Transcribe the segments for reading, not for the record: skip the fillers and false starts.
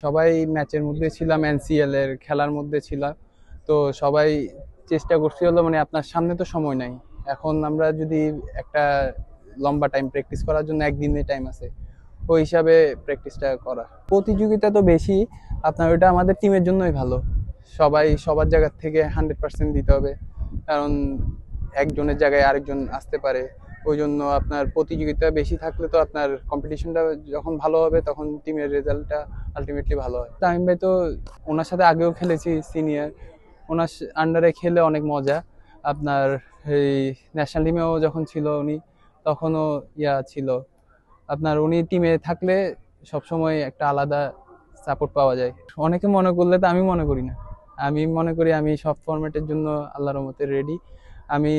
সবাই ম্যাচের মধ্যে ছিলাম, এনসিএল এর খেলার মধ্যে ছিলাম। তো সবাই চেষ্টা করছি হলো মানে আপনার সামনে তো সময় নাই। এখন আমরা যদি একটা লম্বা টাইম প্র্যাকটিস করার জন্য একদিনের টাইম আছে, ওই হিসাবে প্র্যাকটিসটা করা। প্রতিযোগিতা তো বেশি, আপনার ওইটা আমাদের টিমের জন্যই ভালো। সবাই সবার জায়গা থেকে 100% দিতে হবে, কারণ একজনের জায়গায় আরেকজন আসতে পারে। ওই জন্য আপনার প্রতিযোগিতা বেশি থাকলে তো আপনার কম্পিটিশনটা যখন ভালো হবে তখন টিমের রেজাল্টটা আলটিমেটলি ভালো হয়। তামিম ভাই তো, ওনার সাথে আগেও খেলেছি সিনিয়র, ওনার আন্ডারে খেলে অনেক মজা। আপনার এই ন্যাশনাল টিমেও যখন ছিল উনি, তখনও ছিল আপনার, উনি টিমে থাকলে সবসময় একটা আলাদা সাপোর্ট পাওয়া যায়। অনেকে মনে করলে তো আমি মনে করি না। আমি মনে করি আমি সব ফরম্যাটের জন্য আল্লাহর রহমতে রেডি। আমি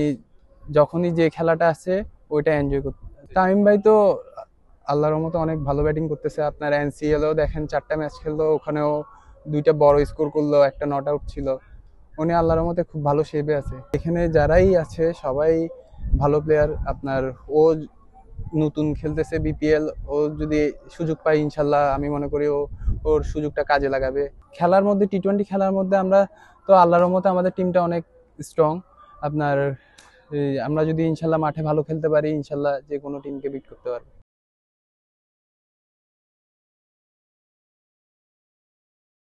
যখনই যে খেলাটা আছে ওইটা এনজয় করতে। তামিম ভাই তো আল্লাহর রহমতে অনেক ভালো ব্যাটিং করতেছে। আপনার এনসিএলও দেখেন 4টা ম্যাচ খেললো, ওখানেও 2টা বড় স্কোর করলো, একটা নট আউট ছিল। উনি আল্লাহর রহমতে খুব ভালো শেপে আছে। এখানে যারাই আছে সবাই ভালো প্লেয়ার। আপনার ও নতুন খেলতেছে বিপিএল, ও যদি সুযোগ পায় ইনশাল্লাহ আমি মনে করি ওর সুযোগটা কাজে লাগাবে। খেলার মধ্যে টি-20 খেলার মধ্যে আমরা তো আল্লাহর রহমতে আমাদের টিমটা অনেক স্ট্রং। আপনার আমরা যদি ইনশাল্লাহ মাঠে ভালো খেলতে পারি, ইনশাল্লাহ যে কোনো টিমকে বিট করতে পারবো।